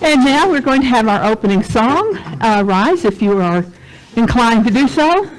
And now we're going to have our opening song. Rise if you are inclined to do so.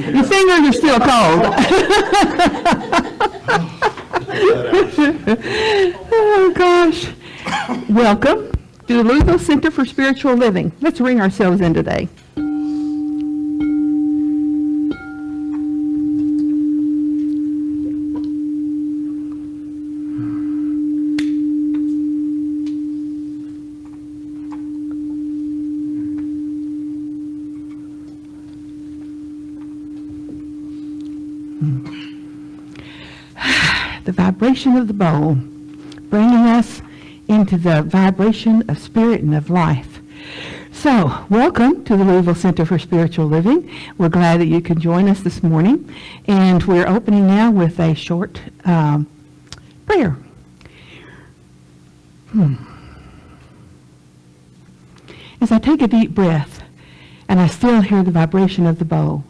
Your fingers are still cold. Oh, gosh. Welcome to the Louisville Center for Spiritual Living. Let's ring ourselves in today. The vibration of the bowl, bringing us into the vibration of spirit and of life. So, welcome to the Louisville Center for Spiritual Living. We're glad that you can join us this morning. And we're opening now with a short prayer. As I take a deep breath, and I still hear the vibration of the bowl,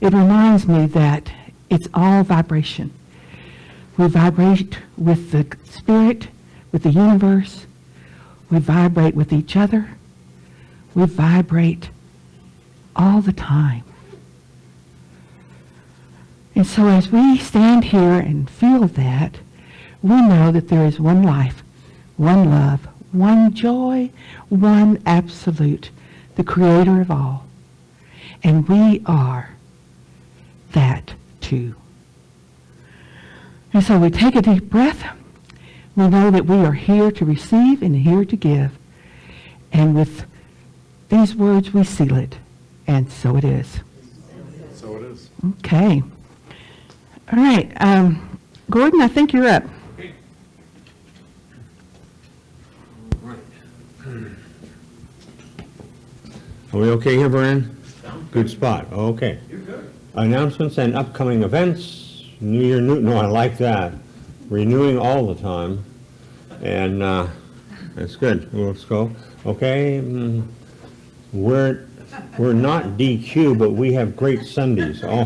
it reminds me that it's all vibration. We vibrate with the spirit, with the universe. We vibrate with each other. We vibrate all the time. And so as we stand here and feel that, we know that there is one life, one love, one joy, one absolute, the creator of all. And we are that too. And so we take a deep breath. We know that we are here to receive and here to give. And with these words, we seal it. And so it is. So it is. Okay. All right. Gordon, I think you're up. Okay. All right. Are we okay here, Brian? Good spot. Okay. You're good. Announcements and upcoming events. New Year, no, I like that. Renewing all the time. And that's good. Let's go. Okay. We're not DQ, but we have great Sundays. Oh.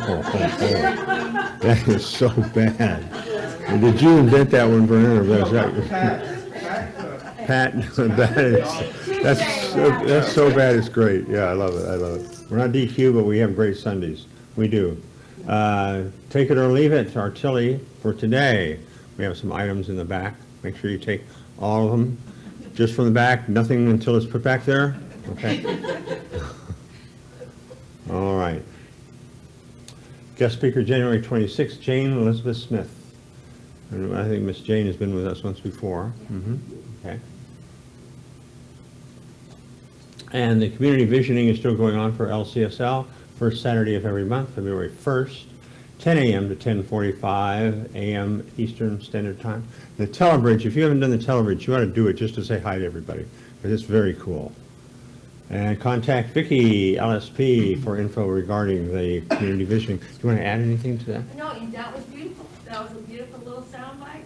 That is so bad. Did you invent that one, Bernard? Or was that Pat? That's so bad it's great. Yeah, I love it. We're not DQ, but we have great Sundays. We do. Take it or leave it, our Tilly, for today. We have some items in the back. Make sure you take all of them. Just from the back, nothing until it's put back there? Okay. All right. Guest speaker January 26th, Jane Elizabeth Smith. And I think Miss Jane has been with us once before. Okay. And the community visioning is still going on for LCSL. first Saturday of every month, February 1st, 10 a.m. to 10:45 a.m. Eastern Standard Time. The Telebridge, if you haven't done the Telebridge, you ought to do it just to say hi to everybody, because it's very cool. And contact Vicki, LSP, for info regarding the community visioning. Do you want to add anything to that? No, that was beautiful. That was a beautiful little soundbite.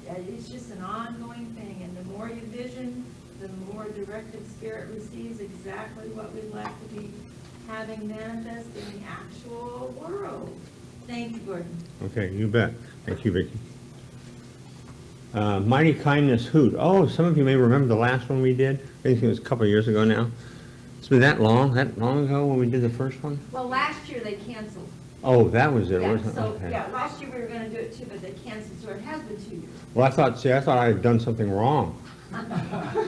It's just an ongoing thing, and the more you vision, the more directive spirit receives exactly what we'd like to be having manifest in the actual world. Thank you, Gordon. Okay, you bet. Thank you, Vicki. Mighty Kindness Hoot. Oh, some of you may remember the last one we did. I think it was a couple of years ago now. It's been that long ago when we did the first one? Well, last year they canceled. Oh, that was it, Yeah, wasn't it? so, Okay. yeah, last year we were gonna do it too, but they canceled, so it has been 2 years. Well, I thought I had done something wrong.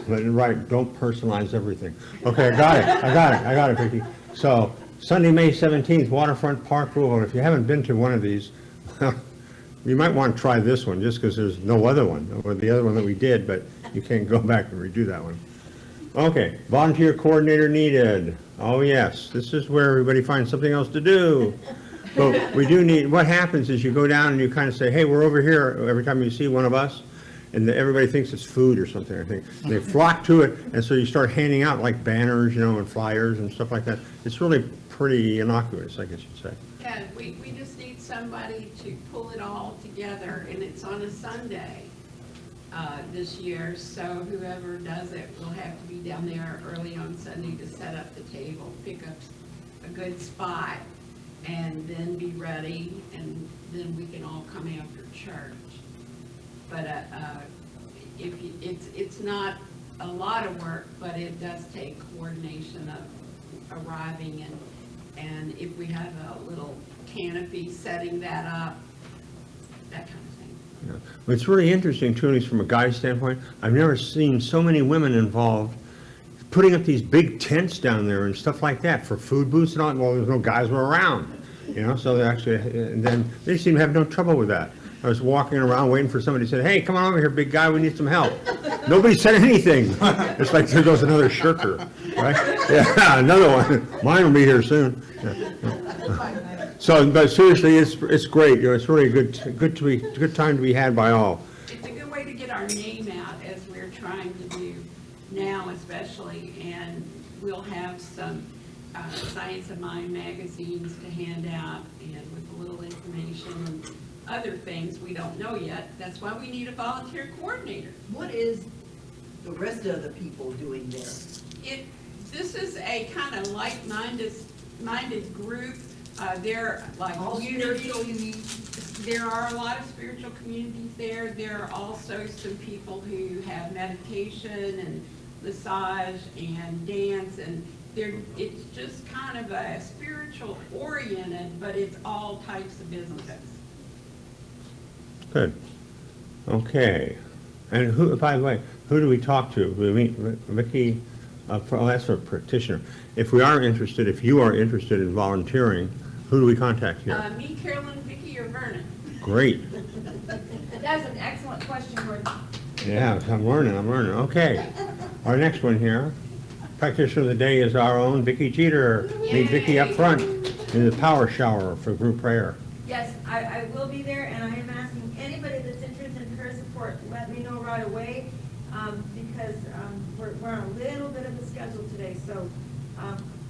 But, right, don't personalize everything. Okay, I got it, Vicki. So, Sunday, May 17th, Waterfront Park Rule. If you haven't been to one of these, you might want to try this one, just because there's no other one, or the other one that we did, but you can't go back and redo that one. Okay, volunteer coordinator needed. Oh, yes, this is where everybody finds something else to do. But we do need, what happens is you go down and you kind of say, hey, we're over here, every time you see one of us, and everybody thinks it's food or something, I think. They flock to it, and so you start handing out like banners, you know, and flyers and stuff like that. It's really pretty innocuous, I guess you'd say. Yeah, we just need somebody to pull it all together, and it's on a Sunday this year, so whoever does it will have to be down there early on Sunday to set up the table, pick up a good spot, and then be ready, and then we can all come after church. But it's not a lot of work, but it does take coordination of arriving, and if we have a little canopy, setting that up, that kind of thing. Yeah. Well, it's really interesting, too, at least from a guy's standpoint. I've never seen so many women involved putting up these big tents down there and stuff like that for food booths and all. Well, there's no guys were around, you know, so they actually, and then they seem to have no trouble with that. I was walking around waiting for somebody to say, hey, come on over here, big guy, we need some help. Nobody said anything. It's like there goes another shirker, right? Yeah, another one. Mine will be here soon. Yeah. So, but seriously, it's great. You know, it's really good time to be had by all. It's a good way to get our name out, as we're trying to do now especially, and we'll have some Science of Mind magazines to hand out, and with a little information and other things we don't know yet. That's why we need a volunteer coordinator. What is the rest of the people doing there? This is a kind of like-minded group. They're like All spiritual, you mean? There are a lot of spiritual communities there. There are also some people who have meditation and massage and dance, and it's just kind of a spiritual oriented, but it's all types of businesses. Good. Okay. And who, by the way, who do we talk to? We meet Vicki, that's for a practitioner. If we are interested, if you are interested in volunteering, who do we contact here? Me, Carolyn, Vicki, or Vernon. Great. That's an excellent question, Gordon. Yeah, I'm learning. Okay. Our next one here, practitioner of the day is our own Vicki Jeter. Meet Vicki up front in the power shower for group prayer. Yes, I will be there, and I am asking anybody that's interested in prayer support, let me know right away, because we're on a little bit of a schedule today, so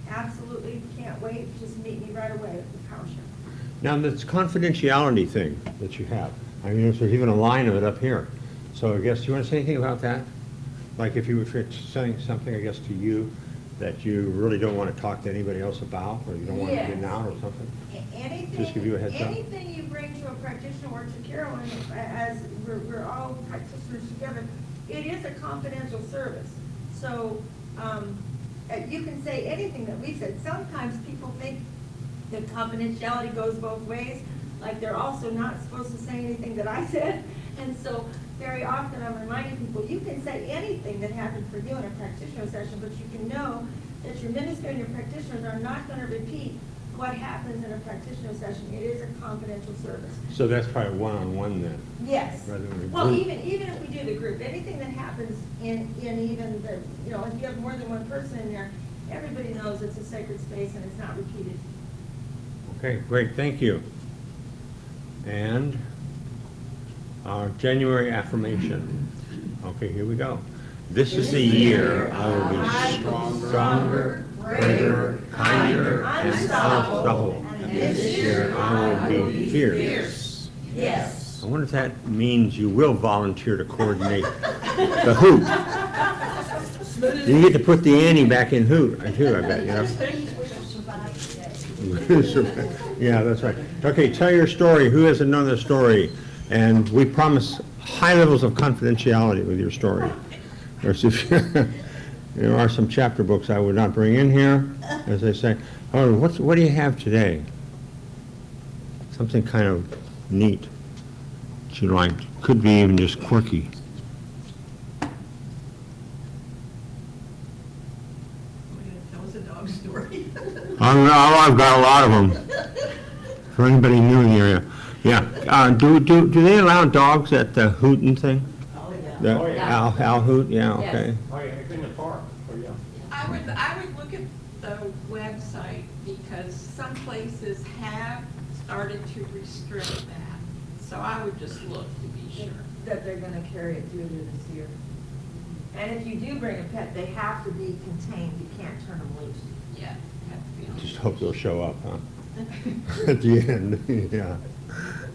absolutely can't wait. Just meet me right away at the power show. Now, this confidentiality thing that you have, I mean, there's even a line of it up here. So I guess, do you want to say anything about that? Like if you were saying something, I guess, to you that you really don't want to talk to anybody else about, or you don't want to get out or something? Just give you a heads up. Anything you bring to a practitioner or to Carolyn, as we're all practitioners together, it is a confidential service. So you can say anything that we said. Sometimes people think that confidentiality goes both ways, like they're also not supposed to say anything that I said. And so very often I'm reminding people, you can say anything that happened for you in a practitioner session, but you can know that your minister and your practitioners are not going to repeat what happens in a practitioner session. It is a confidential service. So that's probably one-on-one then? Yes. Rather than a Well, group. even if we do the group, anything that happens in even the, you know, if you have more than one person in there, everybody knows it's a sacred space and it's not repeated. Okay, great, thank you. And our January affirmation. Okay, here we go. This is the year I will be stronger, braver, kinder, and unstoppable. And this year I will be fierce. Yes. I wonder if that means you will volunteer to coordinate the hoot. You get to put the Annie back in hoot, too, I bet, you know? Yeah, that's right. Okay, tell your story. Who has another story? And we promise high levels of confidentiality with your story. There are some chapter books I would not bring in here, as they say. Oh, what do you have today? Something kind of neat that you like. Could be even just quirky. That was a dog story. I've got a lot of them. For anybody new in the area. Yeah. Do they allow dogs at the hootin' thing? Oh, yeah. The Oh, yeah. Al Hoot? Yeah, okay. Oh, yeah, in the park, oh, yeah. I would look at the website because some places have started to restrict that. So I would just look to be sure. That they're gonna carry it through to this year. And if you do bring a pet, they have to be contained, you can't turn them loose. Yeah, have to be on. Just hope they'll show up, huh? At the end, yeah.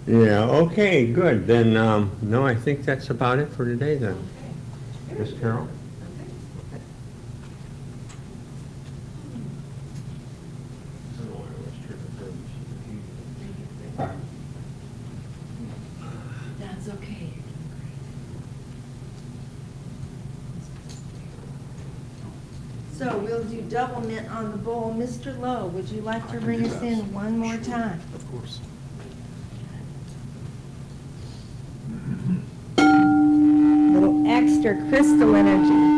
Yeah, okay, good. Then, no, I think that's about it for today then. Miss Carol? That's okay. So we'll do double mint on the bowl. Mr. Lowe, would you like to bring us in one more time? Of course. Little extra crystal energy.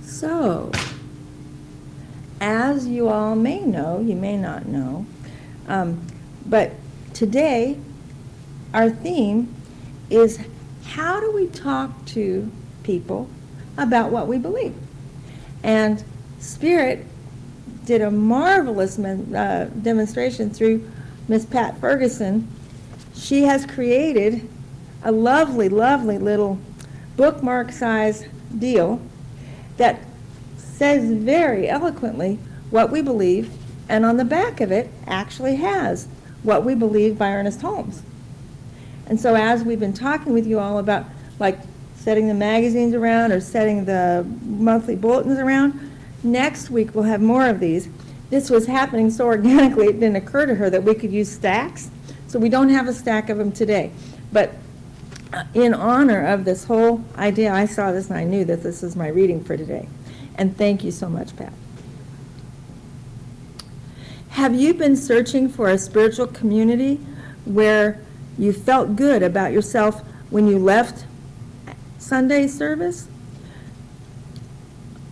So, as you all may know, you may not know, but today our theme is how do we talk to people about what we believe? And Spirit did a marvelous demonstration through Miss Pat Ferguson. She has created a lovely, lovely little bookmark-size deal that says very eloquently what we believe, and on the back of it actually has What We Believe by Ernest Holmes. And so as we've been talking with you all about like setting the magazines around or setting the monthly bulletins around, next week we'll have more of these. This was happening so organically it didn't occur to her that we could use stacks, so we don't have a stack of them today. But in honor of this whole idea, I saw this and I knew that this is my reading for today. And thank you so much, Pat. Have you been searching for a spiritual community where you felt good about yourself when you left Sunday service?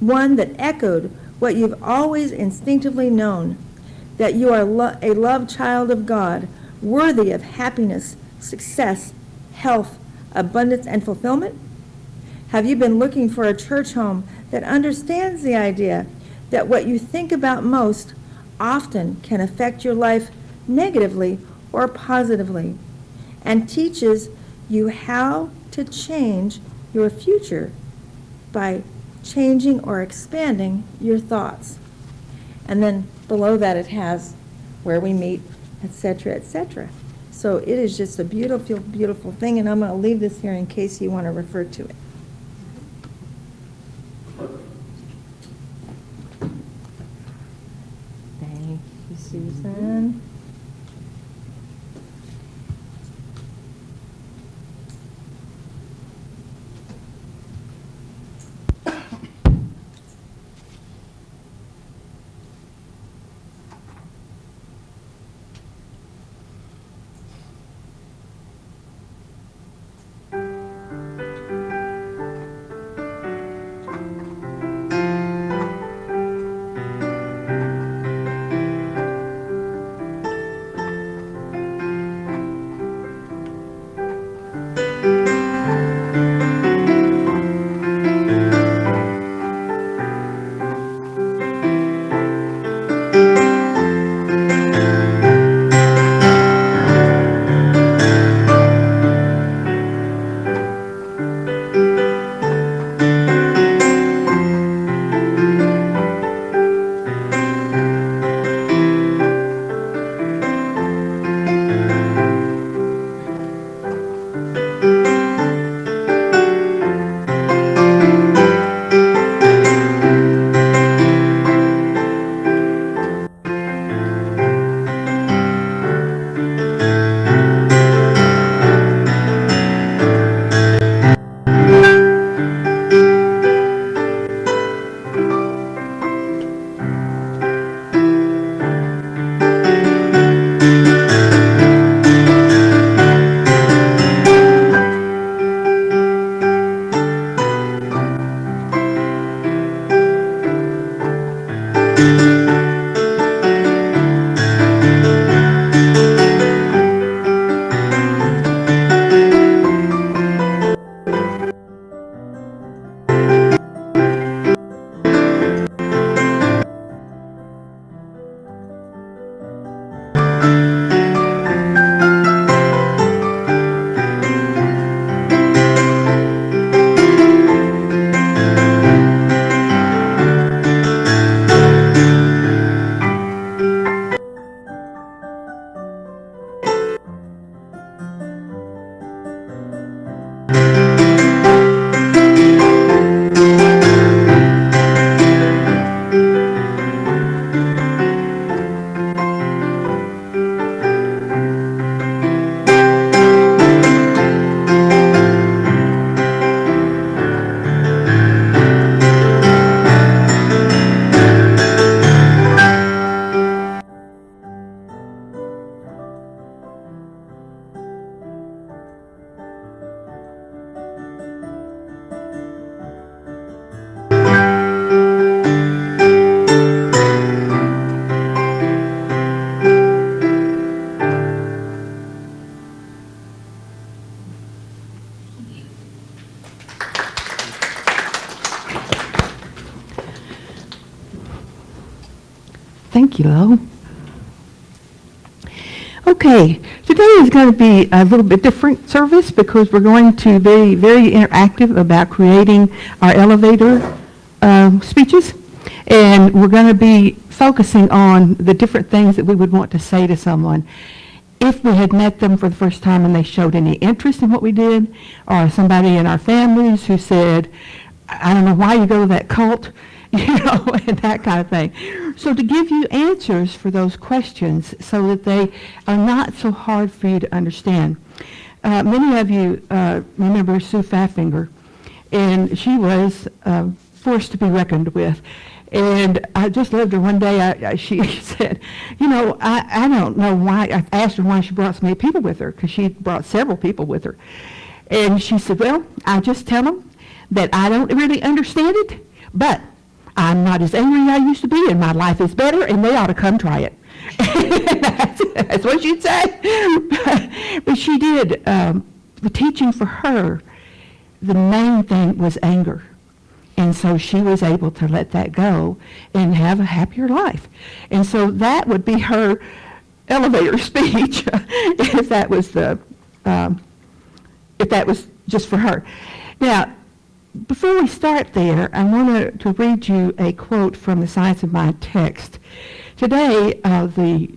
One that echoed what you've always instinctively known, that you are a loved child of God, worthy of happiness, success, health, abundance, and fulfillment? Have you been looking for a church home that understands the idea that what you think about most often can affect your life negatively or positively, and teaches you how to change your future by changing or expanding your thoughts? And then below that it has where we meet, etc., etc. So it is just a beautiful, beautiful thing, and I'm going to leave this here in case you want to refer to it. Thank you, Susan. Thank you, Lo. Okay, today is going to be a little bit different service because we're going to be very interactive about creating our elevator speeches. And we're going to be focusing on the different things that we would want to say to someone if we had met them for the first time and they showed any interest in what we did, or somebody in our families who said, I don't know why you go to that cult, and that kind of thing. So to give you answers for those questions so that they are not so hard for you to understand. Many of you remember Sue Fatfinger, and she was forced to be reckoned with. And I just loved her. One day she said, I don't know why. I asked her why she brought so many people with her, because she brought several people with her. And she said, well, I just tell them that I don't really understand it, but I'm not as angry as I used to be, and my life is better, and they ought to come try it. That's what she'd say. But she did. The teaching for her, the main thing was anger. And so she was able to let that go and have a happier life. And so that would be her elevator speech if that was just for her. Now, before we start there, I want to read you a quote from the Science of Mind text. Today, the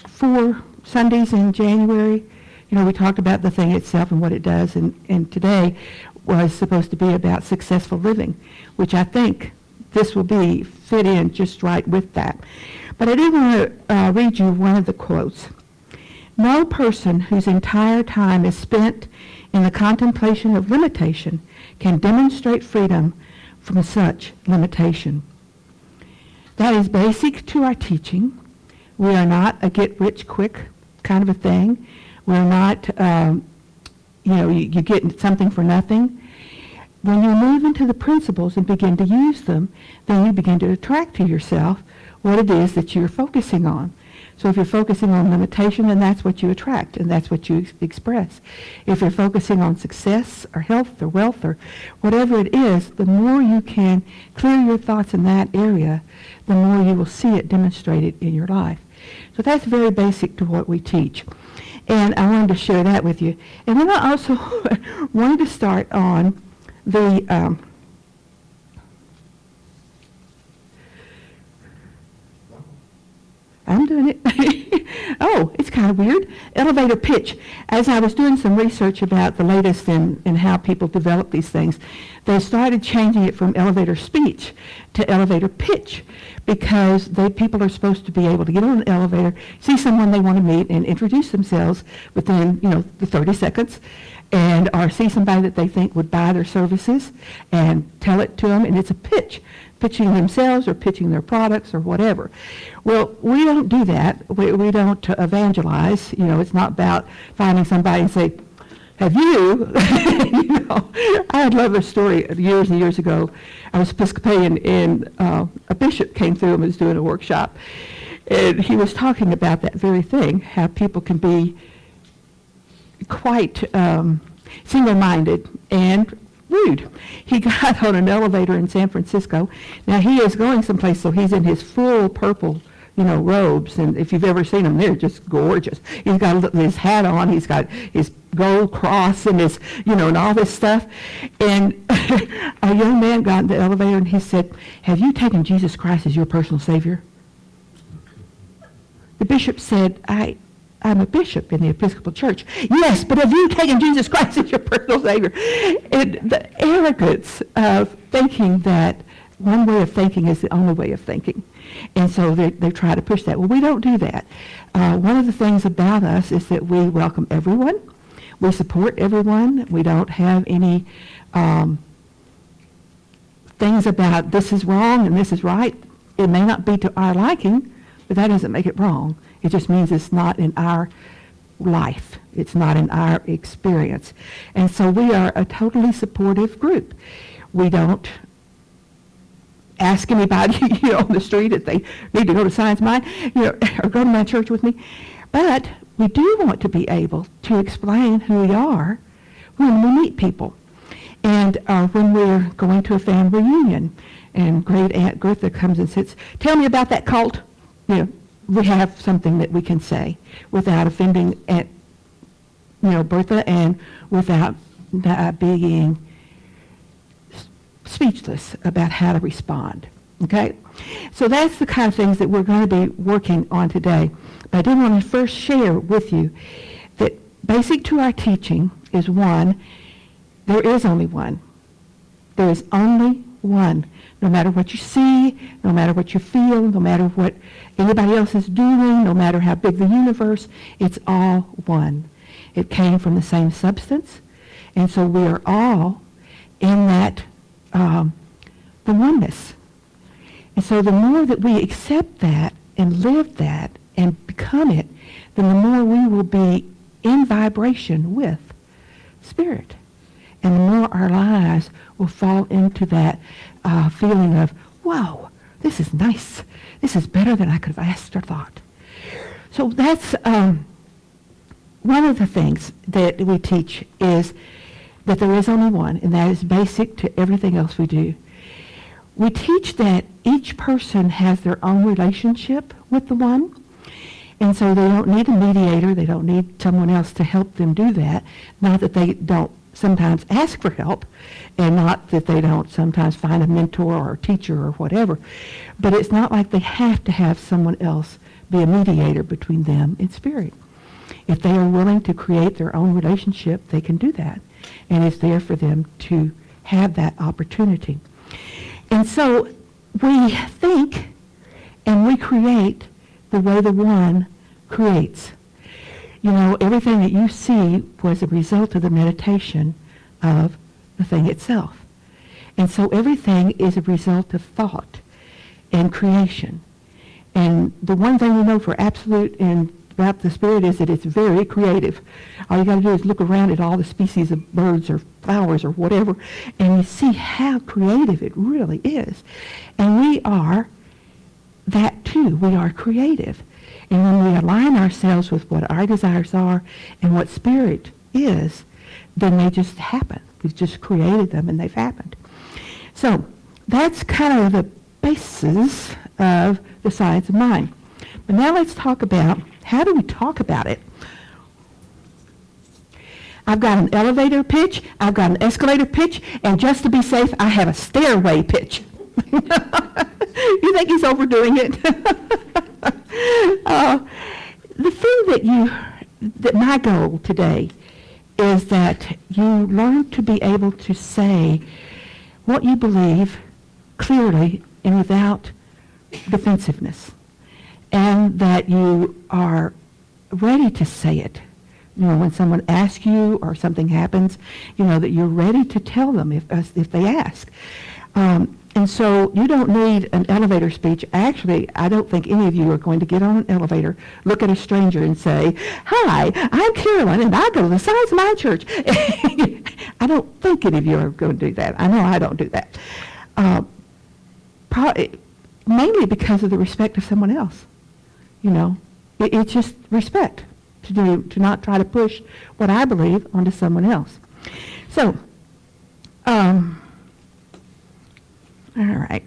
4 Sundays in January, we talked about the thing itself and what it does, and today was supposed to be about successful living, which I think this will fit in just right with that. But I do want to read you one of the quotes. No person whose entire time is spent in the contemplation of limitation can demonstrate freedom from such limitation. That is basic to our teaching. We are not a get-rich-quick kind of a thing. We're not, you get something for nothing. When you move into the principles and begin to use them, then you begin to attract to yourself what it is that you're focusing on. So if you're focusing on limitation, then that's what you attract, and that's what you express. If you're focusing on success or health or wealth or whatever it is, the more you can clear your thoughts in that area, the more you will see it demonstrated in your life. So that's very basic to what we teach. And I wanted to share that with you. And then I also wanted to start on the I'm doing it. Oh, it's kind of weird. Elevator pitch. As I was doing some research about the latest in how people develop these things, they started changing it from elevator speech to elevator pitch, because people are supposed to be able to get on an elevator, see someone they want to meet, and introduce themselves within, the 30 seconds, or see somebody that they think would buy their services and tell it to them, and it's a pitch. Pitching themselves or pitching their products or whatever. Well, we don't do that. We don't evangelize. It's not about finding somebody and say, have you? I love a story years and years ago. I was Episcopalian, and a bishop came through and was doing a workshop. And he was talking about that very thing, how people can be quite single-minded and rude. He got on an elevator in San Francisco. Now he is going someplace, so he's in his full purple, robes, and if you've ever seen him, they're just gorgeous. He's got his hat on, he's got his gold cross and his, and all this stuff. And a young man got in the elevator and he said, "Have you taken Jesus Christ as your personal Savior?" The bishop said, I'm a bishop in the Episcopal Church. Yes, but have you taken Jesus Christ as your personal Savior? And the arrogance of thinking that one way of thinking is the only way of thinking. And so they try to push that. Well, we don't do that. One of the things about us is that we welcome everyone. We support everyone. We don't have any things about this is wrong and this is right. It may not be to our liking, but that doesn't make it wrong. It just means it's not in our life. It's not in our experience. And so we are a totally supportive group. We don't ask anybody, on the street if they need to go to Science Mind, or go to my church with me. But we do want to be able to explain who we are when we meet people. And when we're going to a family reunion, and great Aunt Gertha comes and sits, "Tell me about that cult." we have something that we can say without offending, Bertha, and without being speechless about how to respond. Okay? So that's the kind of things that we're going to be working on today. But I did want to first share with you that basic to our teaching is one, there is only one. There is only one. No matter what you see, no matter what you feel, no matter what anybody else is doing, no matter how big the universe, it's all one. It came from the same substance, and so we are all in that, the oneness. And so the more that we accept that and live that and become it, then the more we will be in vibration with Spirit. And the more our lives will fall into that feeling of, wow, this is nice. This is better than I could have asked or thought. So that's one of the things that we teach, is that there is only one, and that is basic to everything else we do. We teach that each person has their own relationship with the one, and so they don't need a mediator. They don't need someone else to help them do that. Not that they don't sometimes ask for help, and not that they don't sometimes find a mentor or a teacher or whatever, but it's not like they have to have someone else be a mediator between them and Spirit. If they are willing to create their own relationship, they can do that, and it's there for them to have that opportunity. And so we think and we create the way the one creates. Everything that you see was a result of the meditation of the thing itself. And so everything is a result of thought and creation. And the one thing we know for absolute and about the Spirit is that it's very creative. All you got to do is look around at all the species of birds or flowers or whatever, and you see how creative it really is. And we are that too. We are creative. And when we align ourselves with what our desires are and what Spirit is, then they just happen. We've just created them and they've happened. So that's kind of the basis of the science of mind. But now let's talk about, how do we talk about it? I've got an elevator pitch, I've got an escalator pitch, and just to be safe, I have a stairway pitch. You think he's overdoing it? The thing that my goal today is that you learn to be able to say what you believe clearly and without defensiveness, and that you are ready to say it. When someone asks you or something happens, that you're ready to tell them if they ask. And so you don't need an elevator speech. Actually, I don't think any of you are going to get on an elevator, look at a stranger and say, "Hi, I'm Carolyn, and I go to the Science of Mind Church." I don't think any of you are going to do that. I know I don't do that. Mainly because of the respect of someone else. It's just respect to not try to push what I believe onto someone else. So, all right.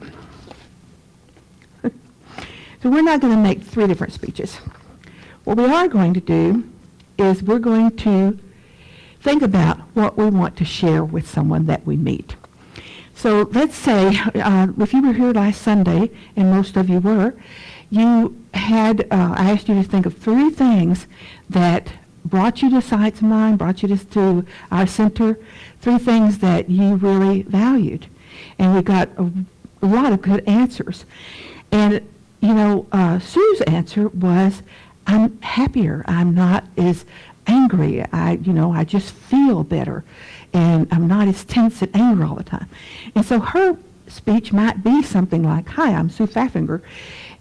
So we're not going to make 3 different speeches. What we are going to do is we're going to think about what we want to share with someone that we meet. So let's say, if you were here last Sunday, and most of you were, you had, I asked you to think of 3 things that brought you to Science of Mind, brought you to our center, 3 things that you really valued. And we got a lot of good answers. And, Sue's answer was, I'm happier. I'm not as angry. I just feel better. And I'm not as tense and angry all the time. And so her speech might be something like, "Hi, I'm Sue Pfaffinger."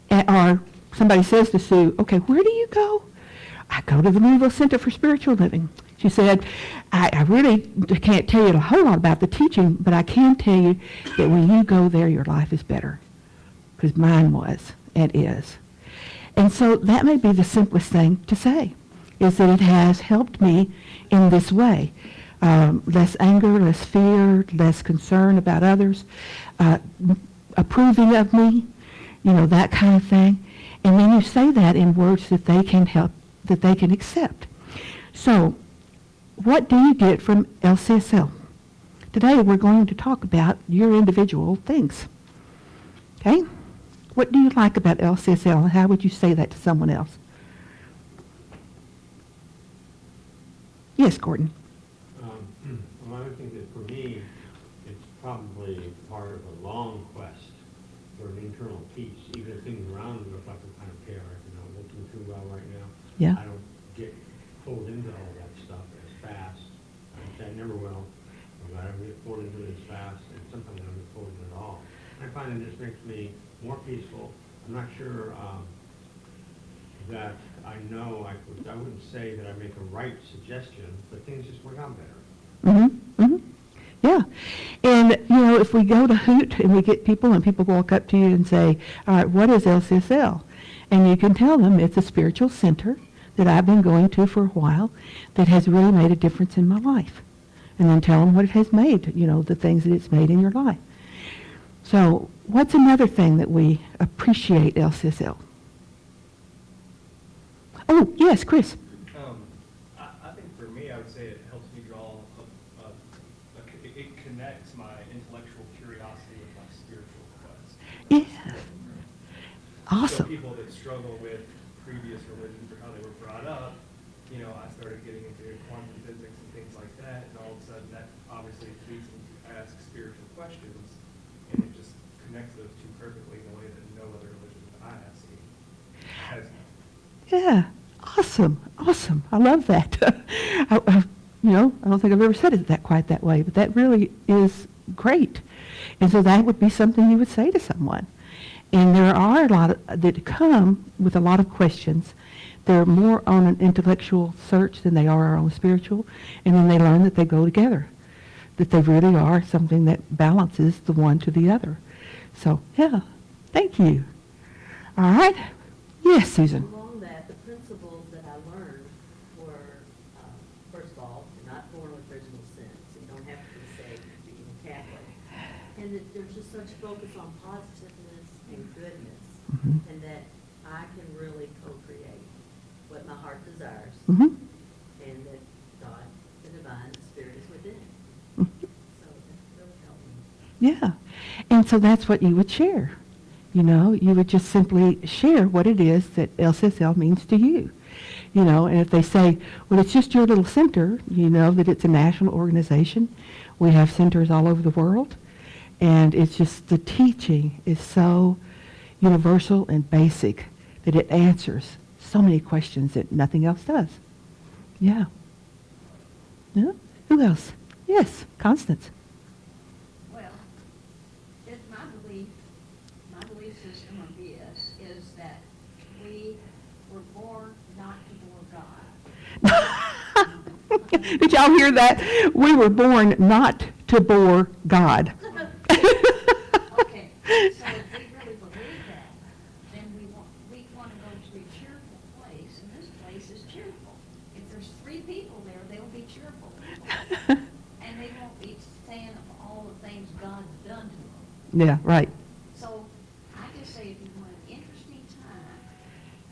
Or somebody says to Sue, "Okay, where do you go?" "I go to the Louisville Center for Spiritual Living." She said, I really can't tell you a whole lot about the teaching, but I can tell you that when you go there, your life is better. Because mine was and is. And so that may be the simplest thing to say, is that it has helped me in this way. Less anger, less fear, less concern about others, approving of me, that kind of thing. And then you say that in words that they can help, that they can accept. So, what do you get from LCSL? Today we're going to talk about your individual things. Okay? What do you like about LCSL, and how would you say that to someone else? Yes, Gordon. Well, I would think that for me, it's probably part of a long quest for an internal peace, even if things around me look like they're kind of chaotic and not working too well right now. Yeah. I don't get pulled into all that stuff as fast. I never will. But I don't get pulled into it as fast, and sometimes I don't get pulled into it at all. I find that this makes me more peaceful. I'm not sure that I know, I wouldn't say that I make a right suggestion, but things just work out better. Mm-hmm. Mm-hmm. Yeah. And, you know, if we go to Hoot and we get people and people walk up to you and say, all right, what is LCSL? And you can tell them it's a spiritual center that I've been going to for a while that has really made a difference in my life. And then tell them what it has made, you know, the things that it's made in your life. So what's another thing that we appreciate LCSL? Oh, yes, Chris. I think for me, I would say it helps me draw, it connects my intellectual curiosity with my spiritual quest. Yeah. So Awesome. people that struggle with previous religions or how they were brought up, you know, I started getting into quantum physics and things like that, and all of a sudden that obviously leads me to ask spiritual questions, and it just connects those two perfectly in a way that no other religion that I have seen has. Yeah. Awesome. Awesome. I love that. You know, I don't think I've ever said it quite that way, but that really is great. And so that would be something you would say to someone. And there are a lot of, that come with a lot of questions. They're more on an intellectual search than they are on spiritual. And then they learn that they go together, that they really are something that balances the one to the other. So, yeah, thank you. All right. Yes, Susan. Along that, the principles that I learned were, first of all, you're not born with original sin, so you don't have to be saved to be Catholic. And that there's just such focus on positiveness and goodness, and that I can really co-create what my heart desires, Mm-hmm. and that God, the divine spirit, is within. So that really helped me. Yeah. And so that's what you would share. You know, you would just simply share what it is that LCSL means to you. You know, and if they say, well, it's just your little center, you know that it's a national organization. We have centers all over the world. And it's just the teaching is so universal and basic that it answers so many questions that nothing else does. Yeah. Yeah? Who else? Yes, Constance. Well, it's my belief system of this is that we were born not to bore God. Did y'all hear that? We were born not to bore God. Okay, so if we really believe that, then we want to go to a cheerful place, and this place is cheerful. If there's 3 people there, they'll be cheerful people. And they won't be saying all the things God's done to them. Yeah, right. So I just say if you want an interesting time,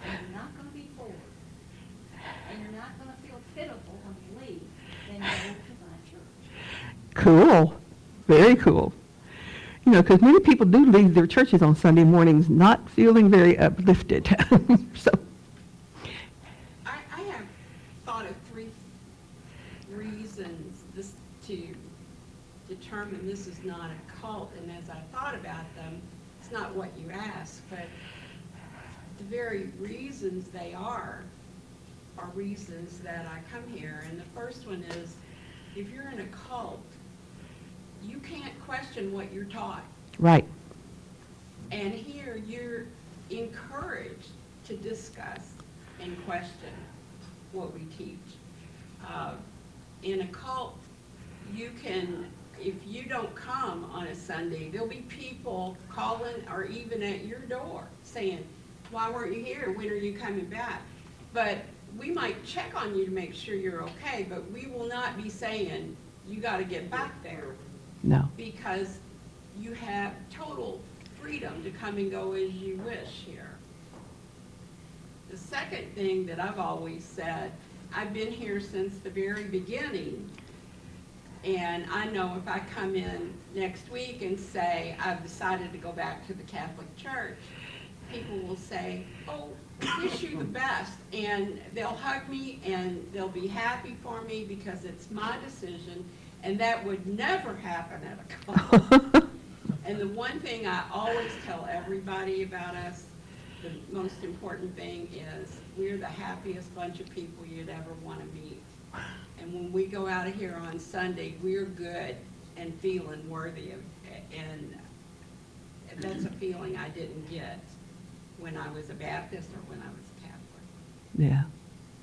and you're not going to be bored, and you're not going to feel pitiful when you leave, then go to my church. Cool. Very cool. You know, because many people do leave their churches on Sunday mornings not feeling very uplifted. So, I have thought of 3 reasons to determine this is not a cult, and as I thought about them, it's not what you asked, but the very reasons they are reasons that I come here. And the first one is, if you're in a cult, you can't question what you're taught. right. And here you're encouraged to discuss and question what we teach. In a cult, you can, if you don't come on a Sunday, there'll be people calling or even at your door saying, why weren't you here? When are you coming back? But we might check on you to make sure you're okay, but we will not be saying, you got to get back there, No. because you have total freedom to come and go as you wish here. The second thing that I've always said, I've been here since the very beginning, and I know if I come in next week and say, I've decided to go back to the Catholic Church, people will say, oh, wish you the best, and they'll hug me and they'll be happy for me because it's my decision, and that would never happen at a club. And the one thing I always tell everybody about us, the most important thing is we're the happiest bunch of people you'd ever want to meet. And when we go out of here on Sunday, we're good and feeling worthy of, and that's a feeling I didn't get when I was a Baptist or when I was a Catholic.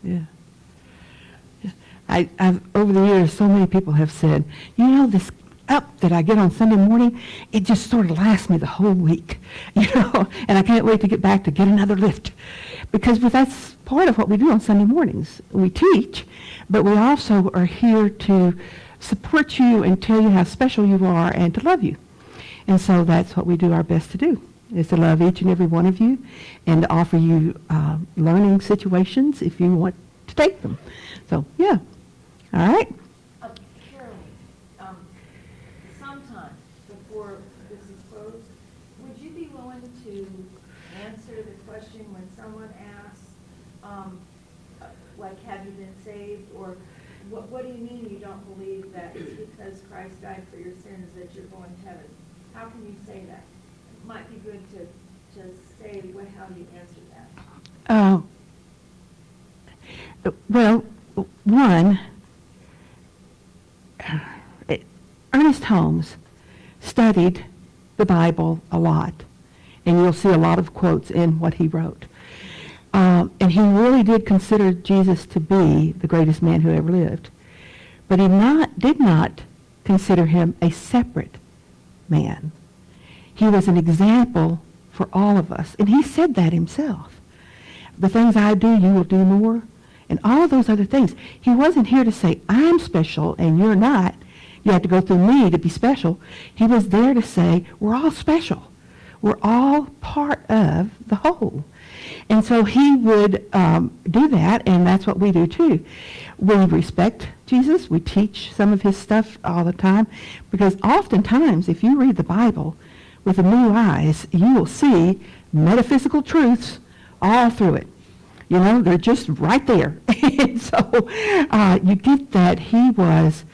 Yeah, yeah. I've over the years, so many people have said, you know, this up that I get on Sunday morning, it just sort of lasts me the whole week, you know, and I can't wait to get back to get another lift. Because that's part of what we do on Sunday mornings. We teach, but we also are here to support you and tell you how special you are and to love you. And so that's what we do our best to do, is to love each and every one of you and to offer you learning situations if you want to take them. So, yeah. All right. Carolyn, sometime before this is closed, would you be willing to answer the question when someone asks, like, have you been saved? Or what do you mean you don't believe that it's because Christ died for your sins that you're going to heaven? How can you say that? It might be good to say how you answer that. Well, one, Ernest Holmes studied the Bible a lot, and you'll see a lot of quotes in what he wrote. And he really did consider Jesus to be the greatest man who ever lived. But he did not consider him a separate man. He was an example for all of us. And he said that himself. The things I do, you will do more. And all of those other things. He wasn't here to say, I'm special and you're not. You have to go through me to be special. He was there to say, we're all special. We're all part of the whole. And so he would do that, and that's what we do too. We respect Jesus. We teach some of his stuff all the time, because oftentimes, if you read the Bible with the new eyes, you will see metaphysical truths all through it. You know, they're just right there. And so you get that he was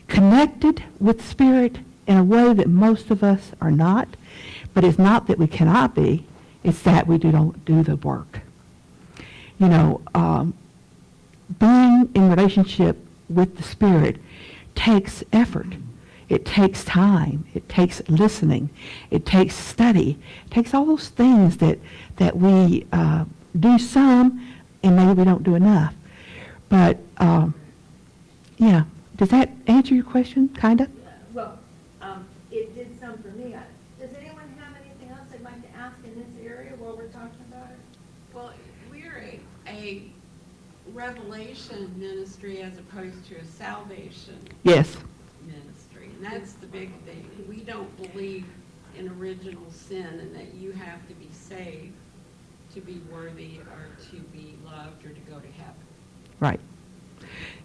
connected with Spirit in a way that most of us are not. But it's not that we cannot be. It's that we don't do the work. You know, being in relationship with the Spirit takes effort. It takes time. It takes listening. It takes study. It takes all those things that we do some, and maybe we don't do enough. But, yeah. Does that answer your question, kind of? Well, it did some for me. Does anyone have anything else they'd like to ask in this area while we're talking about it? Well, we're a revelation ministry as opposed to a salvation Yes. ministry. And that's the big thing. We don't believe in original sin and that you have to be saved to be worthy or to be loved or to go to heaven. Right.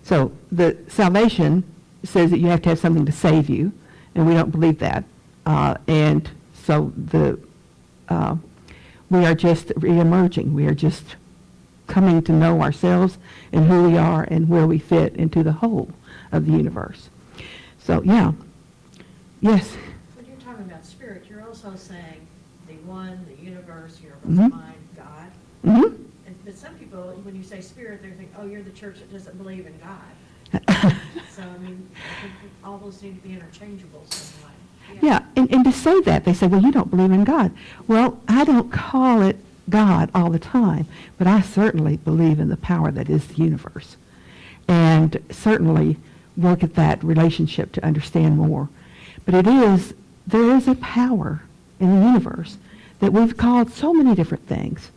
So the salvation says that you have to have something to save you, and we don't believe that. And so we are just re-emerging. We are just coming to know ourselves and who we are and where we fit into the whole of the universe. So, yeah. Yes. When you're talking about spirit, you're also saying the one, the universe, Mhm. mind, God. Mm-hmm. But some people, when you say spirit, they think, oh, you're the church that doesn't believe in God. So, I mean, I think all those need to be interchangeable some way. Yeah, and to say that, they say, well, you don't believe in God. Well, I don't call it God all the time, but I certainly believe in the power that is the universe, and certainly work at that relationship to understand more. But there is a power in the universe that we've called so many different things,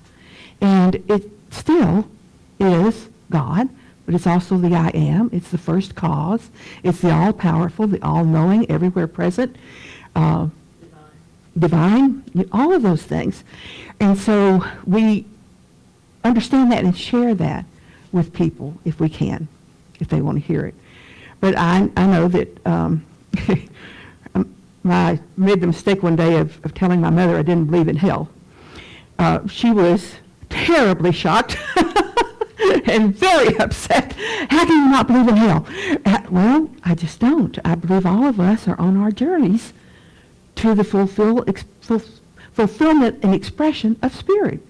and it still is God, but it's also the I am. It's the first cause. It's the all-powerful, the all-knowing, everywhere present, divine, all of those things. And so we understand that and share that with people if we can, if they want to hear it. But I know that I made the mistake one day of telling my mother I didn't believe in hell. She was terribly shocked and very upset. How can you not believe in hell? Well, I just don't. I believe all of us are on our journeys to the fulfillment and expression of spirit.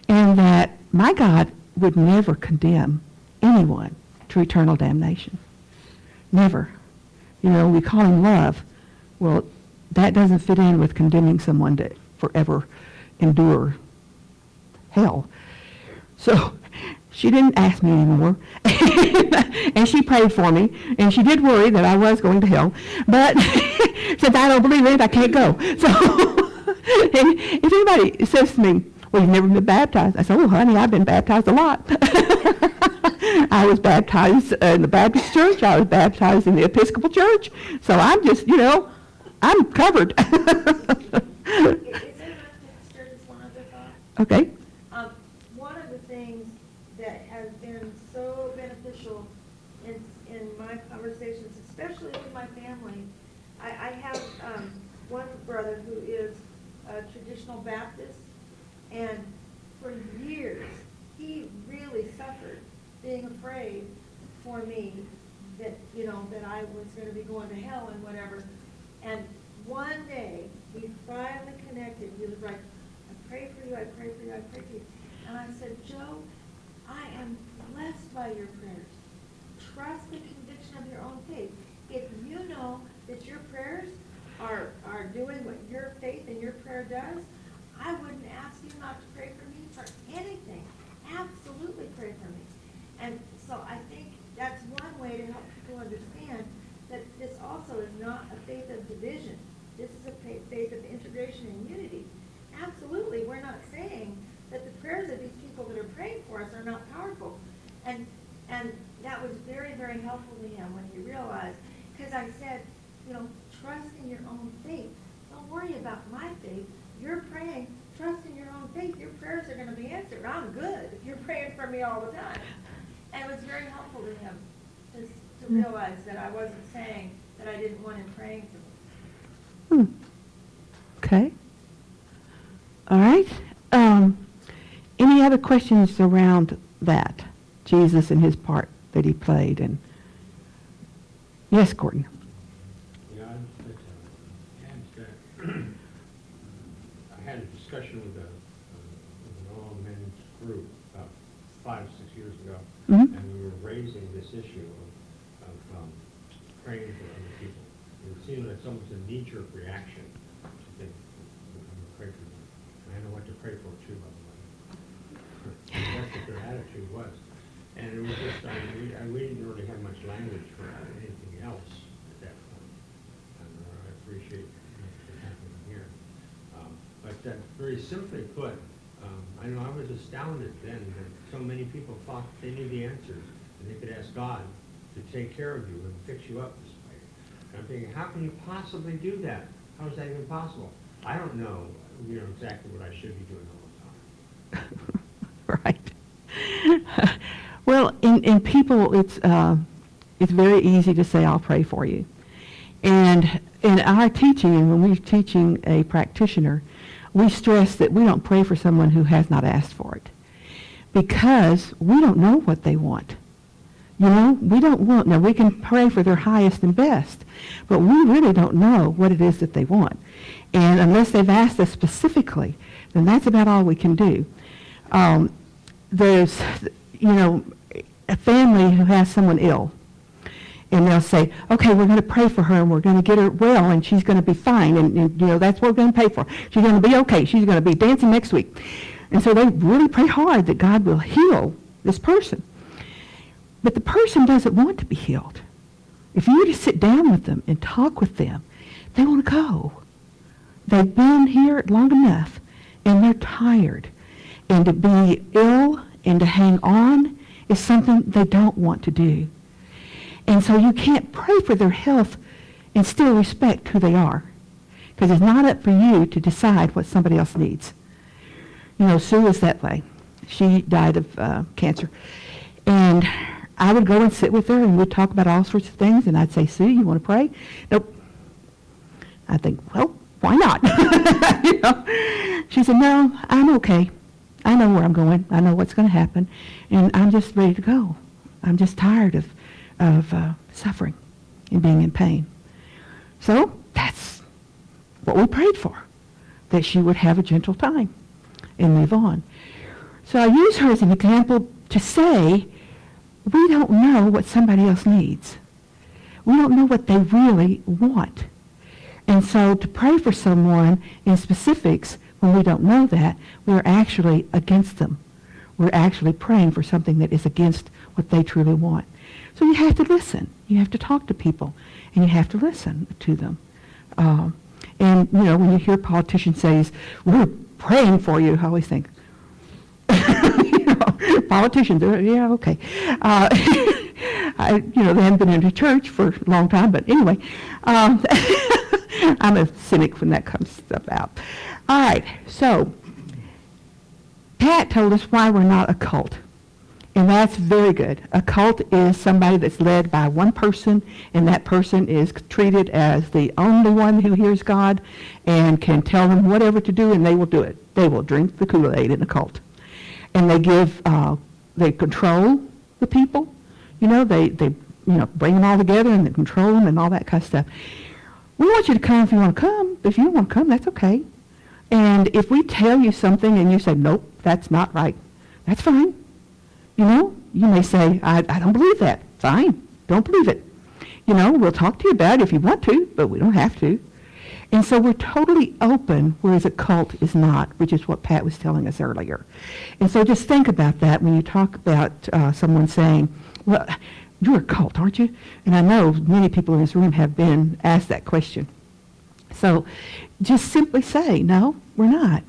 And that my God would never condemn anyone to eternal damnation. Never. You know, we call him love. Well, that doesn't fit in with condemning someone to forever endure hell. So she didn't ask me anymore. And she prayed for me. And she did worry that I was going to hell. But since I don't believe in it, I can't go. So and if anybody says to me, well, you've never been baptized. I said, oh, honey, I've been baptized a lot. I was baptized in the Baptist church. I was baptized in the Episcopal church. So I'm just, I'm covered. Is there enough to share just one other thought? Okay. One of the things that has been so beneficial in my conversations, especially with my family, I have one brother who is a traditional Baptist, and for years he really suffered being afraid for me that that I was going to be going to hell and whatever. And one day we finally connected. He was like, I pray for you, I pray for you, I pray for you. And I said, Joe, I am blessed by your prayers. Trust the conviction of your own faith. If you know that your prayers are doing what your faith and your prayer does, I wouldn't ask you not to pray for me for anything. Absolutely pray for me. And so I think that's one way to help people understand that this also is not a faith of division. This is a faith of integration and unity. Absolutely, we're not saying that the prayers of these people that are praying for us are not powerful. And that was very, very helpful to him when he realized, because I said, trust in your own faith. Don't worry about my faith. You're praying, trust in your own faith. Your prayers are going to be answered. I'm good if you're praying for me all the time. And it was very helpful to him to realize that I wasn't saying that I didn't want him praying for me. Okay. All right. Any other questions around that? Jesus and his part that he played. And yes, Gordon. Yeah, I had a discussion with an all-men's group about 5 or 6 years ago, Mm-hmm. and we were raising this issue of praying for other people. It seemed like it's almost a knee-jerk reaction to think, I'm going to pray for them. I know what to pray for, too, by the way. That's what their attitude was. And it was just, we didn't really have much language for anything else at that point. And I appreciate what's happening here. But very simply put, I know I was astounded then that so many people thought they knew the answers and they could ask God to take care of you and fix you up this way. And I'm thinking, how can you possibly do that? How is that even possible? I don't know, exactly what I should be doing all the time. Right. Well, in people, it's very easy to say, I'll pray for you. And in our teaching, and when we're teaching a practitioner, we stress that we don't pray for someone who has not asked for it. Because we don't know what they want. We don't want, now we can pray for their highest and best, but we really don't know what it is that they want. And unless they've asked us specifically, then that's about all we can do. There's, a family who has someone ill, and they'll say, okay, we're going to pray for her, and we're going to get her well, and she's going to be fine, and that's what we're going to pay for. She's going to be okay. She's going to be dancing next week. And so they really pray hard that God will heal this person. But the person doesn't want to be healed. If you were to sit down with them and talk with them, they want to go. They've been here long enough, and they're tired. And to be ill and to hang on is something they don't want to do. And so you can't pray for their health and still respect who they are. Because it's not up for you to decide what somebody else needs. Sue is that way. She died of cancer. And I would go and sit with her, and we'd talk about all sorts of things, and I'd say, Sue, you want to pray? Nope. I think, well, why not? You know? She said, no, I'm okay. I know where I'm going. I know what's going to happen, and I'm just ready to go. I'm just tired of suffering and being in pain. So that's what we prayed for, that she would have a gentle time and move on. So I use her as an example to say, we don't know what somebody else needs. We don't know what they really want. And so to pray for someone in specifics when we don't know that, we're actually against them. We're actually praying for something that is against what they truly want. So you have to listen. You have to talk to people, and you have to listen to them. And, you know, when you hear politicians say, we're praying for you, I always think, you know, politicians, yeah, okay. You know, they haven't been into church for a long time, but anyway, I'm a cynic when that comes about. All right, so Pat told us why we're not a cult, and that's very good. A cult is somebody that's led by one person, and that person is treated as the only one who hears God and can tell them whatever to do, and they will do it. They will drink the Kool-Aid in a cult. And they give, they control the people. You know, they bring them all together and they control them and all that kind of stuff. We want you to come if you want to come. If you don't want to come, that's okay. And if we tell you something and you say, nope, that's not right, that's fine. You know, you may say, I don't believe that. Fine, don't believe it. You know, we'll talk to you about it if you want to, but we don't have to. And so we're totally open, whereas a cult is not, which is what Pat was telling us earlier. And so just think about that when you talk about someone saying, well, you're a cult, aren't you? And I know many people in this room have been asked that question. So just simply say, no, we're not.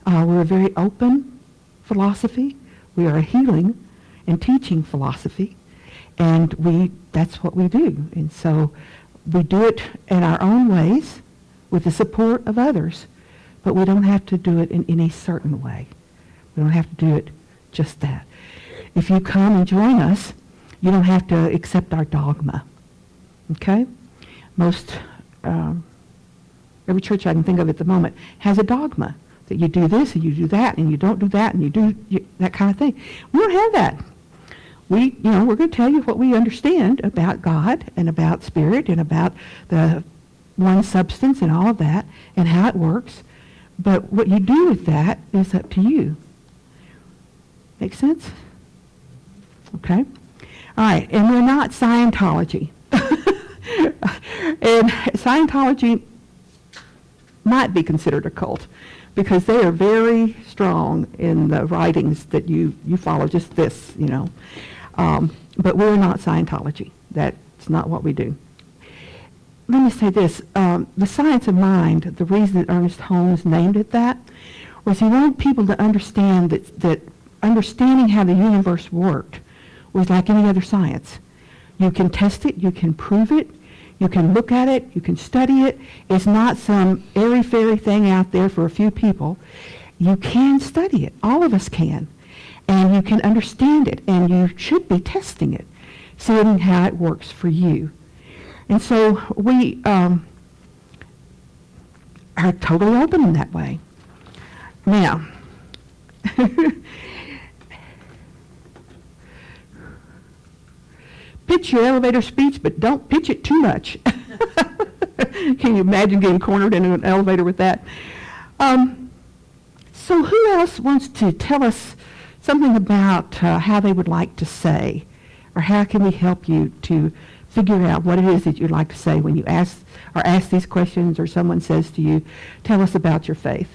We're a very open philosophy. We are a healing and teaching philosophy. And that's what we do. And so we do it in our own ways, with the support of others, but we don't have to do it in any certain way. We don't have to do it just that. If you come and join us, you don't have to accept our dogma, okay? Every church I can think of at the moment has a dogma, that you do this and you do that and you don't do that and you do that kind of thing. We don't have that. We're going to tell you what we understand about God and about spirit and about the one substance and all of that and how it works. But what you do with that is up to you. Make sense? Okay. All right. And we're not Scientology. And Scientology might be considered a cult because they are very strong in the writings that you follow, just this, you know. But we're not Scientology. That's not what we do. Let me say this, the science of mind, the reason that Ernest Holmes named it that, was he wanted people to understand that understanding how the universe worked was like any other science. You can test it, you can prove it, you can look at it, you can study it. It's not some airy-fairy thing out there for a few people. You can study it, all of us can, and you can understand it, and you should be testing it, seeing how it works for you. And so we are totally open in that way. Now, pitch your elevator speech, but don't pitch it too much. Can you imagine getting cornered in an elevator with that? So who else wants to tell us something about how they would like to say, or how can we help you to figure out what it is that you'd like to say when you ask these questions, or someone says to you, tell us about your faith?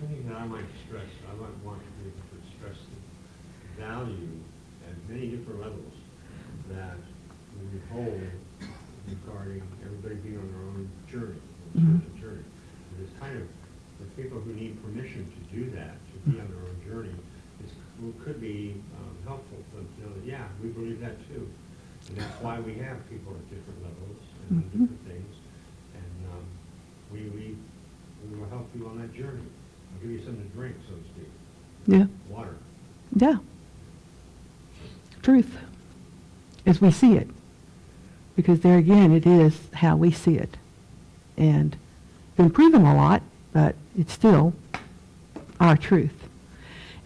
Anything that I might stress, I might want to stress the value at many different levels that we hold regarding everybody being on their own journey, spiritual journey. And it's kind of for people who need permission to do that, to be on their own journey, could be helpful for them to know that, yeah, we believe that too. And that's why we have people at different levels and different things, And we will help you on that journey. I'll give you something to drink, so to speak. Yeah. Water. Yeah. Truth, as we see it. Because there again, it is how we see it. And been proven a lot, but it's still our truth.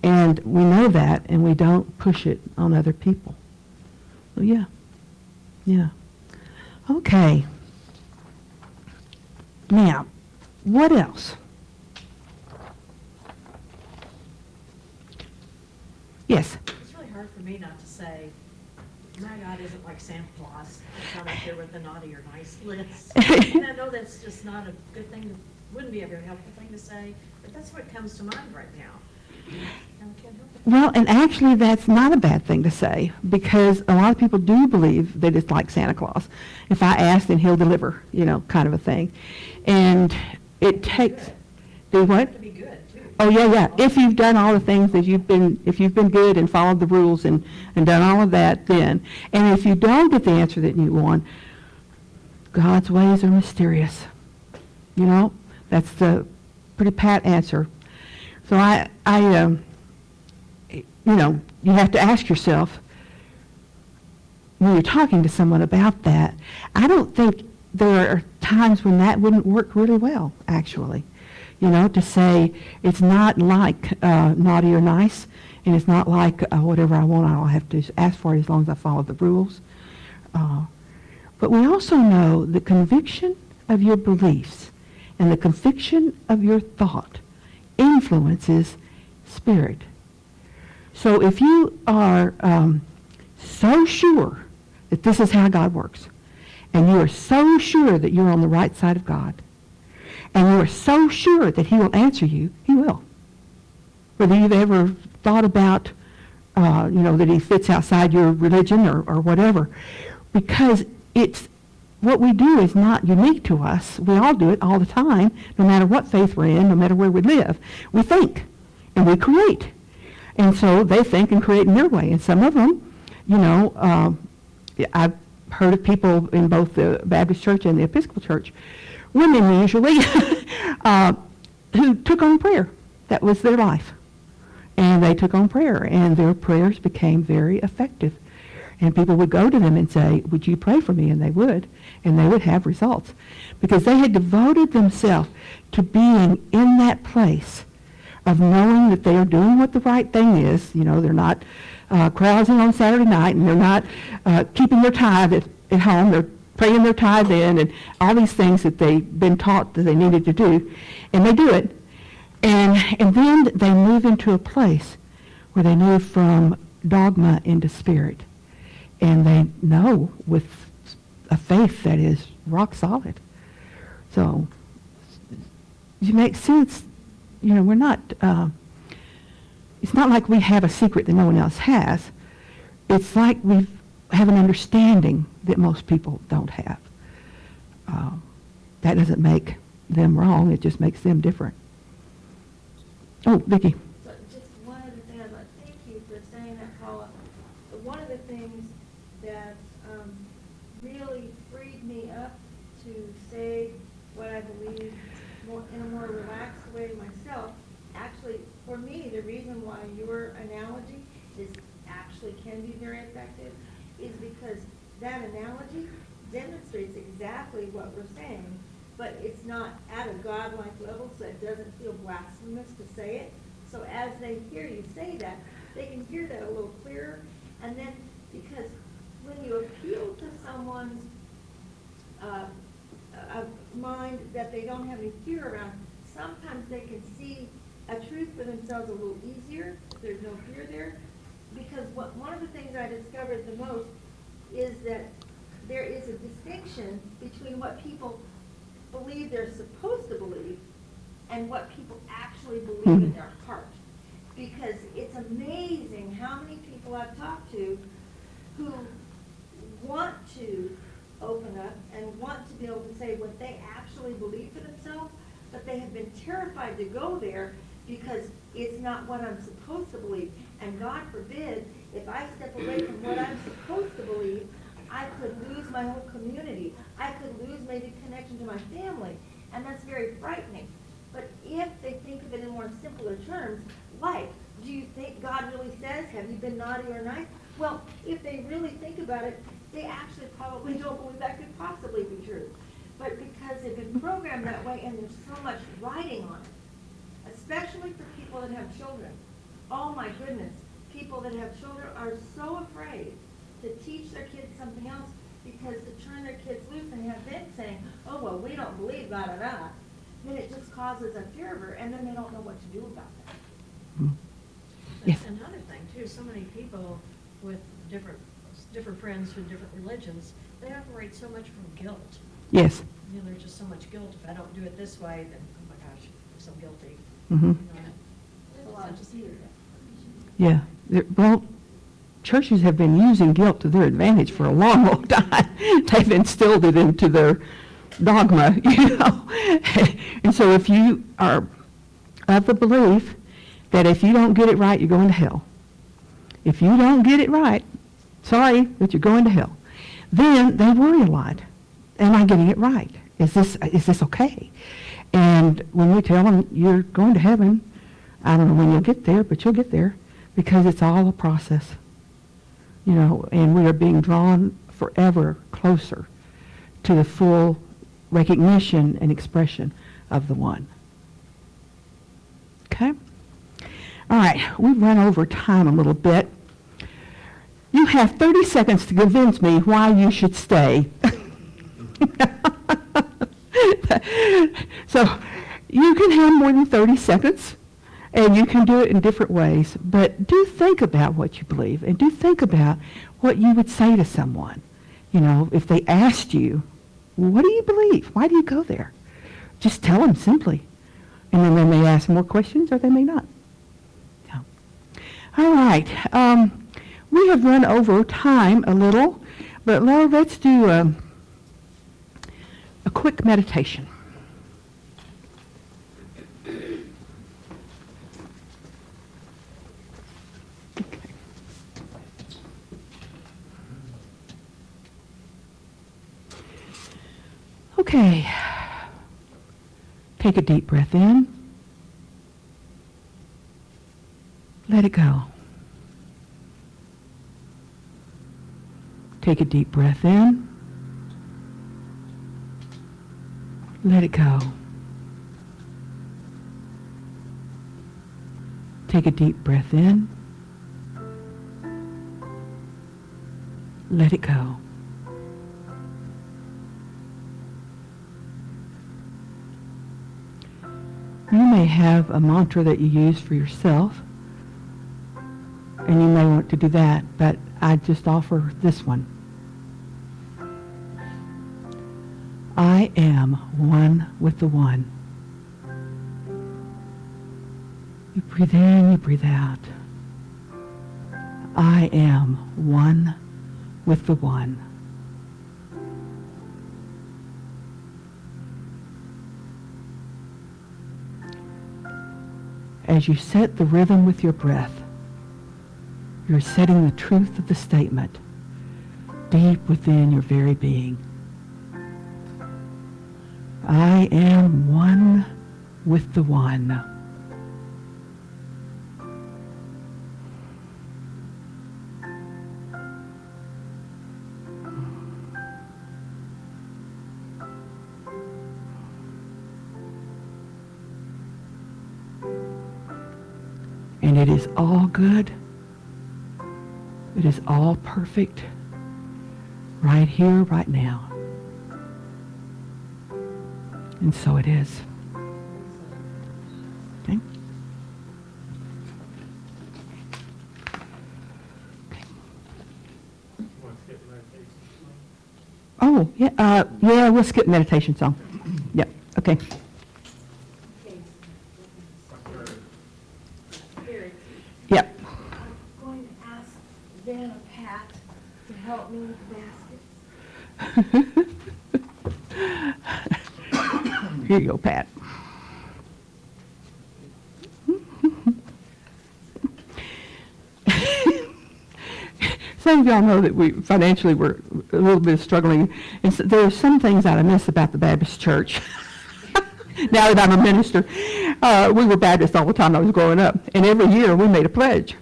And we know that, and we don't push it on other people. So yeah. Yeah. Okay. Now, what else? Yes. It's really hard for me not to say, my God isn't like Santa Claus. It's not up there with the naughty or nice list. And I know that's just not a good thing, wouldn't be a very helpful thing to say, but that's what comes to mind right now. And I can't help it. Well, and actually that's not a bad thing to say, because a lot of people do believe that it's like Santa Claus. If I ask, then he'll deliver, kind of a thing. And it takes, do what? To be good, too. Oh, yeah. If you've done all the things that if you've been good and followed the rules and done all of that, then. And if you don't get the answer that you want, God's ways are mysterious. That's the pretty pat answer. So you have to ask yourself, when you're talking to someone about that, I don't think there are times when that wouldn't work really well, actually. To say it's not like naughty or nice, and it's not like whatever I want, I'll have to ask for it as long as I follow the rules. But we also know the conviction of your beliefs and the conviction of your thought influences spirit. So if you are so sure that this is how God works, and you are so sure that you're on the right side of God, and you are so sure that he will answer you, he will. Whether you've ever thought about, that he fits outside your religion or whatever, because what we do is not unique to us. We all do it all the time, no matter what faith we're in, no matter where we live. We think, and we create. And so they think and create in their way. And some of them, I've heard of people in both the Baptist church and the Episcopal church, women usually, who took on prayer. That was their life. And they took on prayer, and their prayers became very effective. And people would go to them and say, would you pray for me? And they would have results. Because they had devoted themselves to being in that place of knowing that they are doing what the right thing is. They're not carousing on Saturday night, and they're not keeping their tithe at home. They're praying their tithe in, and all these things that they've been taught that they needed to do. And they do it. And then they move into a place where they move from dogma into spirit. And they know with a faith that is rock solid. So, it makes sense. We're not, it's not like we have a secret that no one else has. It's like we have an understanding that most people don't have. That doesn't make them wrong, it just makes them different. Oh, Vicki. So just one other thing, I'd like to thank you for saying that, Paula. One of the things that really freed me up to say what I believe in a more relaxed way myself, actually, for me, the reason why your analogy actually can be very effective is because that analogy demonstrates exactly what we're saying, but it's not at a godlike level, so it doesn't feel blasphemous to say it. So as they hear you say that, they can hear that a little clearer. And then, because when you appeal to someone's mind that they don't have any fear around, sometimes they can see a truth for themselves a little easier. There's no fear there. Because one of the things I discovered the most is that there is a distinction between what people believe they're supposed to believe and what people actually believe in their heart. Because it's amazing how many people I've talked to who want to open up and want to be able to say what they actually believe for themselves, but they have been terrified to go there because it's not what I'm supposed to believe. And God forbid, if I step away from what I'm supposed to believe, I could lose my whole community. I could lose maybe connection to my family. think about it, they actually probably don't believe that could possibly be true. But because they've been programmed that way and there's so much writing on it, especially for people that have children. Oh my goodness, people that have children are so afraid to teach their kids something else because to turn their kids loose and have them saying, oh, well, we don't believe da-da-da, then it just causes a fervor and then they don't know what to do about that. Yes. That's another thing too, so many people with different friends with different religions, they operate so much from guilt. Yes. You know, there's just so much guilt. If I don't do it this way, then, oh my gosh, I'm so guilty. Mm-hmm. You know, There's a lot of fear. Yeah. Well, churches have been using guilt to their advantage for a long, long time. They've instilled it into their dogma, you know. And so if you are of the belief that if you don't get it right, you're going to hell. If you don't get it right, sorry, but you're going to hell. Then they worry a lot. Am I getting it right? Is this okay? And when we tell them you're going to heaven, I don't know when you'll get there, but you'll get there because it's all a process. You know, and we are being drawn forever closer to the full recognition and expression of the one. Okay? All right, we've run over time a little bit. You have 30 seconds to convince me why you should stay. So you can have more than 30 seconds, and you can do it in different ways, but do think about what you believe, and do think about what you would say to someone. You know, if they asked you, what do you believe? Why do you go there? Just tell them simply. And then they may ask more questions, or they may not. So. All right. We have run over time a little, but Laura, let's do a quick meditation. Okay. Take a deep breath in. Let it go. Take a deep breath in. Let it go. Take a deep breath in. Let it go. You may have a mantra that you use for yourself, and you may want to do that, but I just offer this one. I am one with the one. You breathe in, you breathe out. I am one with the one. As you set the rhythm with your breath, you're setting the truth of the statement deep within your very being. I am one with the one. And it is all good. It is all perfect right here, right now. And so it is. Okay? Want to skip the meditation? Oh, yeah, we'll skip meditation song. Yep, okay. Yep. I'm going to ask Van or Pat to help me with baskets. Here you go, Pat. Some of y'all know that we financially were a little bit struggling, and so there are some things that I miss about the Baptist church. Now that I'm a minister, we were Baptist all the time I was growing up, and every year we made a pledge.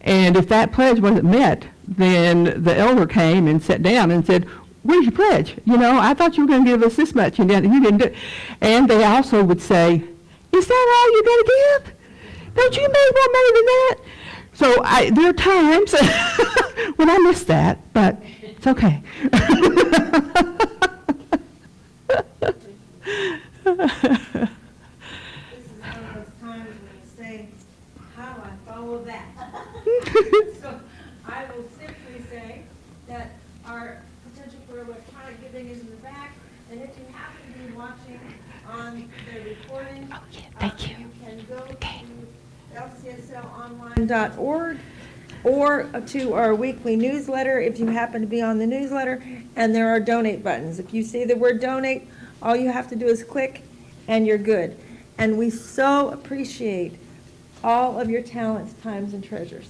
And if that pledge wasn't met, then the elder came and sat down and said, "Where's your pledge? You know, I thought you were going to give us this much, and you didn't do it." And they also would say, "Is that all you're going to give? Don't you make more money than that?" So there are times when I miss that, but it's okay. This is one of those times when you say, how do I follow that? So I will simply say that our potential for electronic giving is in the back, and if you happen to be watching on the recording, thank you. you can go to lcslonline.org or to our weekly newsletter if you happen to be on the newsletter, and there are donate buttons. If you see the word donate, all you have to do is click and you're good. And we so appreciate all of your talents, times, and treasures.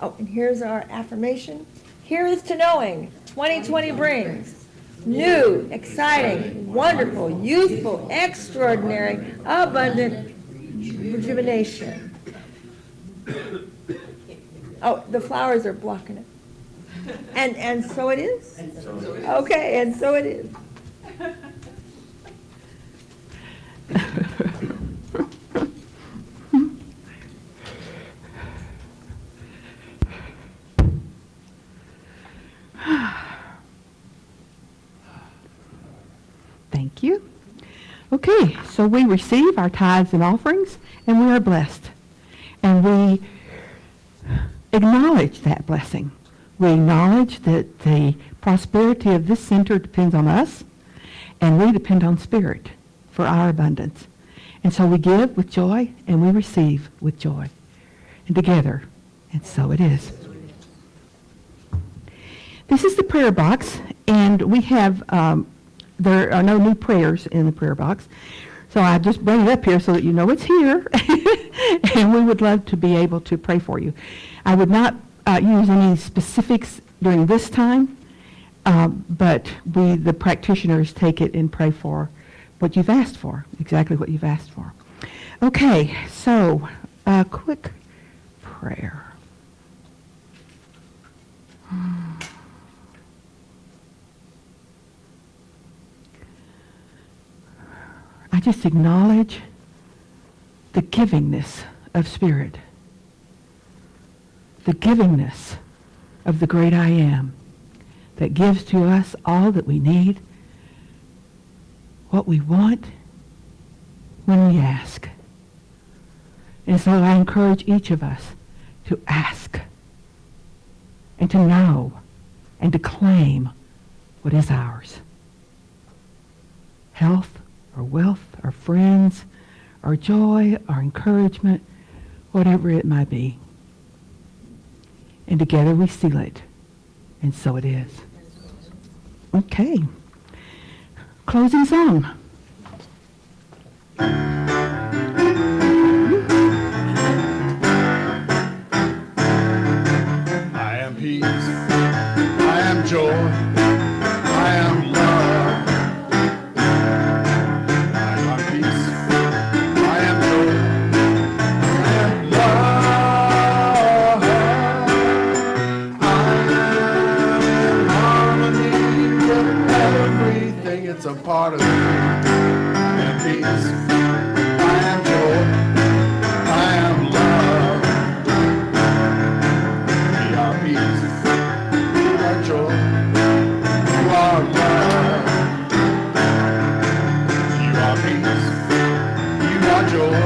Oh, and here's our affirmation. Here is to knowing 2020 brings new, exciting, wonderful, youthful, extraordinary, abundant rejuvenation. Oh, the flowers are blocking it. And so it is? Okay, and so it is. Thank you. Okay, so we receive our tithes and offerings, and we are blessed. And we acknowledge that blessing. We acknowledge that the prosperity of this center depends on us, and we depend on Spirit for our abundance. And so we give with joy, and we receive with joy. And together, and so it is. This is the prayer box, and we have, there are no new prayers in the prayer box. So I just bring it up here so that you know it's here, and we would love to be able to pray for you. I would not use any specifics during this time, but we, the practitioners, take it and pray for what you've asked for, exactly what you've asked for. Okay, so a quick prayer. I just acknowledge the givingness of Spirit, the givingness of the great I Am that gives to us all that we need, what we want, when we ask. And so I encourage each of us to ask and to know and to claim what is ours. Health, or wealth, or friends, or joy, or encouragement, whatever it might be. And together we seal it. And so it is. Okay. Closing song. I am peace. I am joy. I am love. I am peace. I am joy. I am love. I am in harmony with everything. It's a part of me. I am peace. I am joy. I am love. We are peace. We are joy. You are love. You are peace. You are joy.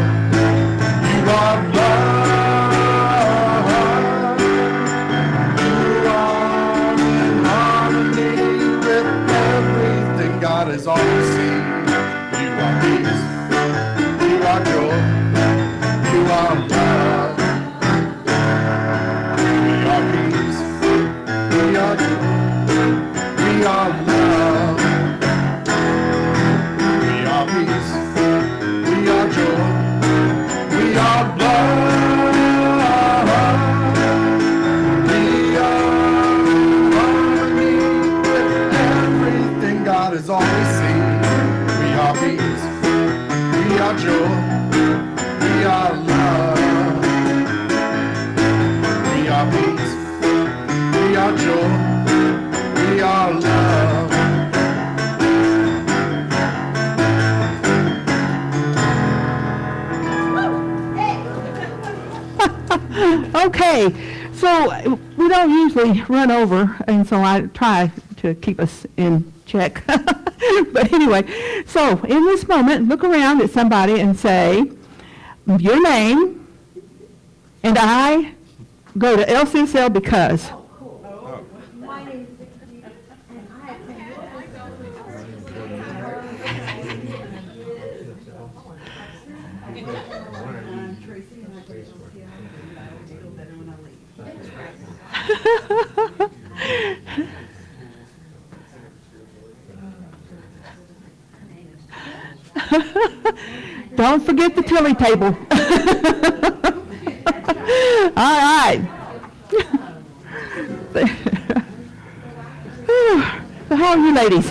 You are love. You are in harmony with everything. God is all we see. You are peace. You are joy. You are love. We are peace. We are joy. are joy, we are love. Okay, so we don't usually run over, and so I try to keep us in check. But anyway, so in this moment, look around at somebody and say, your name, and I go to LCSL because. My name is Vicki, and I attend. Tracy, and I go to LCSL. I feel better when I leave. Don't forget the tilly table. All right. So how are you ladies?